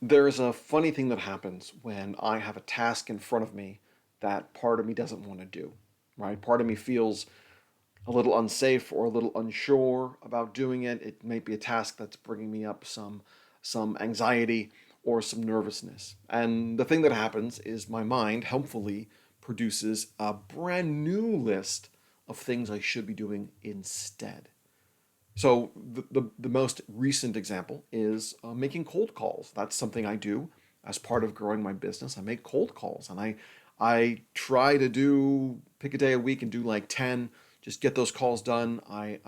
There's a funny thing that happens when I have a task in front of me that part of me doesn't want to do, right? Part of me feels a little unsafe or a little unsure about doing it. It may be a task that's bringing me up some anxiety or some nervousness. And the thing that happens is my mind helpfully produces a brand new list of things I should be doing instead. So the most recent example is making cold calls. That's something I do as part of growing my business. I make cold calls, and I try to do pick a day a week and do like 10, just get those calls done. I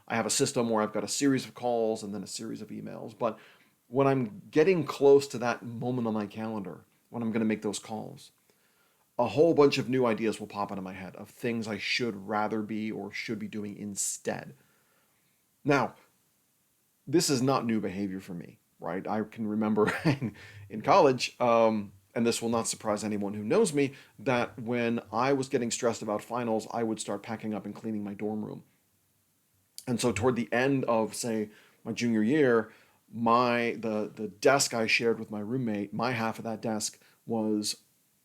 have a system where I've got a series of calls and then a series of emails. But when I'm getting close to that moment on my calendar, when I'm going to make those calls, a whole bunch of new ideas will pop into my head of things I should rather be or should be doing instead. Now, this is not new behavior for me, right? I can remember in college, and this will not surprise anyone who knows me, that when I was getting stressed about finals, I would start packing up and cleaning my dorm room. And so toward the end of, say, my junior year, the desk I shared with my roommate, my half of that desk was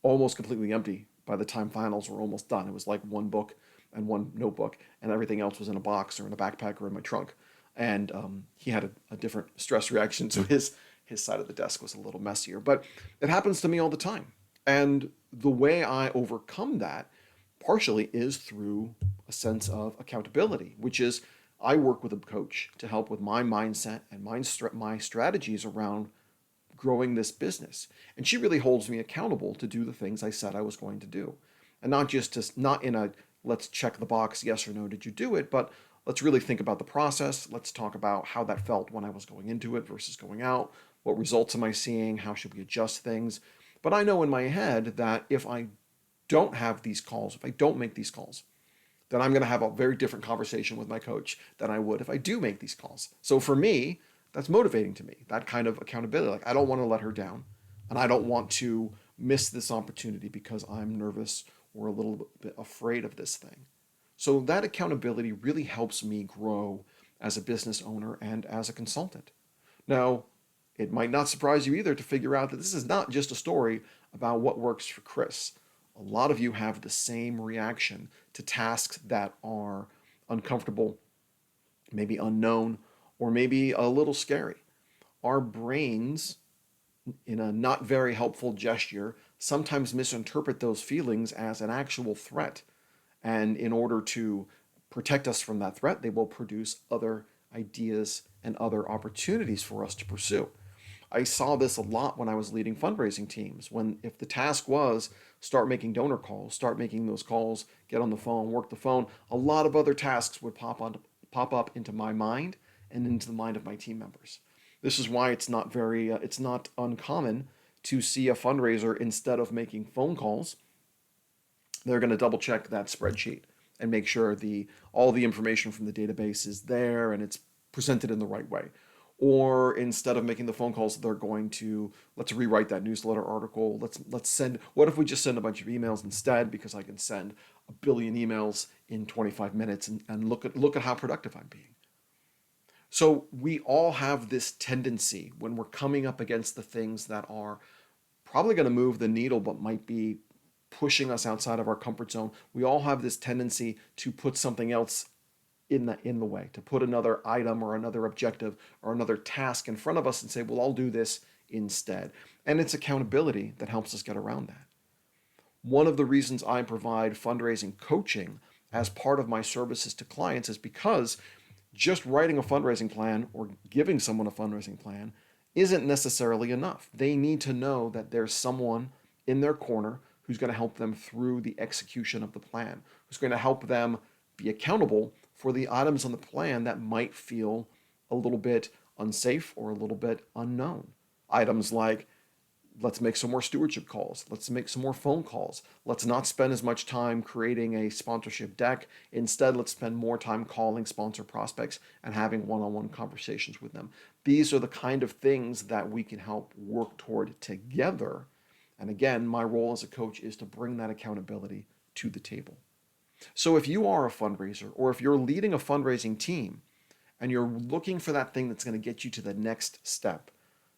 almost completely empty by the time finals were almost done. It was like one book and one notebook, and everything else was in a box or in a backpack or in my trunk. And he had a different stress reaction, so his side of the desk was a little messier. But it happens to me all the time, and the way I overcome that partially is through a sense of accountability, which is I work with a coach to help with my mindset and my strategies around growing this business. And she really holds me accountable to do the things I said I was going to do. And not in a let's check the box, yes or no, did you do it, but let's really think about the process. Let's talk about how that felt when I was going into it versus going out. What results am I seeing? How should we adjust things? But I know in my head that if I don't have these calls, if I don't make these calls, then I'm going to have a very different conversation with my coach than I would if I do make these calls. So for me, that's motivating to me, that kind of accountability. Like, I don't want to let her down, and I don't want to miss this opportunity because I'm nervous or a little bit afraid of this thing. So that accountability really helps me grow as a business owner and as a consultant. Now, it might not surprise you either to figure out that this is not just a story about what works for Chris. A lot of you have the same reaction to tasks that are uncomfortable, maybe unknown, or maybe a little scary. Our brains, in a not very helpful gesture, sometimes misinterpret those feelings as an actual threat. And in order to protect us from that threat, they will produce other ideas and other opportunities for us to pursue. I saw this a lot when I was leading fundraising teams. When if the task was start making donor calls, start making those calls, get on the phone, work the phone, a lot of other tasks would pop up into my mind and into the mind of my team members. This is why it's not uncommon to see a fundraiser instead of making phone calls, they're going to double check that spreadsheet and make sure the all the information from the database is there and it's presented in the right way. Or instead of making the phone calls, they're going to let's rewrite that newsletter article. Let's send. What if we just send a bunch of emails instead? Because I can send a billion emails in 25 minutes and look at how productive I'm being. So we all have this tendency when we're coming up against the things that are probably going to move the needle, but might be pushing us outside of our comfort zone. We all have this tendency to put something else in the way, to put another item or another objective or another task in front of us and say, well, I'll do this instead. And it's accountability that helps us get around that. One of the reasons I provide fundraising coaching as part of my services to clients is because just writing a fundraising plan or giving someone a fundraising plan isn't necessarily enough. They need to know that there's someone in their corner who's going to help them through the execution of the plan, who's going to help them be accountable for the items on the plan that might feel a little bit unsafe or a little bit unknown. Items like, let's make some more stewardship calls. Let's make some more phone calls. Let's not spend as much time creating a sponsorship deck. Instead, let's spend more time calling sponsor prospects and having one-on-one conversations with them. These are the kind of things that we can help work toward together. And again, my role as a coach is to bring that accountability to the table. So if you are a fundraiser or if you're leading a fundraising team and you're looking for that thing that's going to get you to the next step,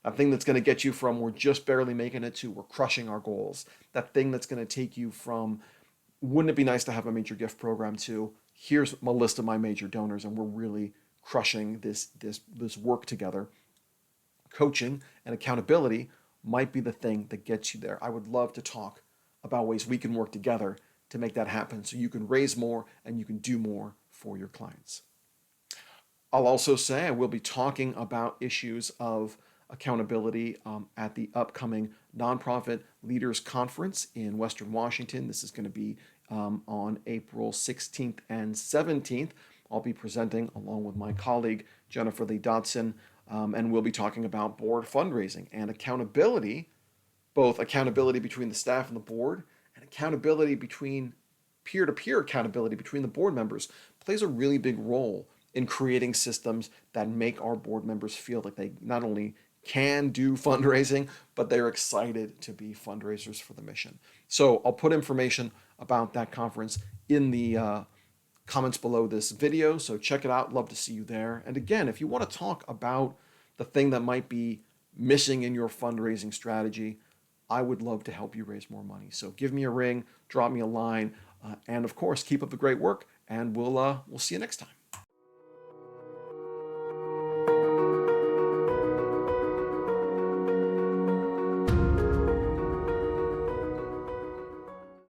That thing that's going to get you from we're just barely making it to we're crushing our goals. That thing that's going to take you from wouldn't it be nice to have a major gift program to here's my list of my major donors and we're really crushing this work together. Coaching and accountability might be the thing that gets you there. I would love to talk about ways we can work together to make that happen so you can raise more and you can do more for your clients. I'll also say I will be talking about issues of accountability at the upcoming Nonprofit Leaders Conference in Western Washington. This is going to be on April 16th and 17th. I'll be presenting along with my colleague Jennifer Lee Dodson, and we'll be talking about board fundraising and accountability, both accountability between the staff and the board and accountability between peer-to-peer accountability between the board members plays a really big role in creating systems that make our board members feel like they not only can do fundraising, but they're excited to be fundraisers for the mission. So I'll put information about that conference in the comments below this video. So check it out. Love to see you there. And again, if you want to talk about the thing that might be missing in your fundraising strategy, I would love to help you raise more money. So give me a ring, drop me a line, and of course, keep up the great work, and we'll see you next time.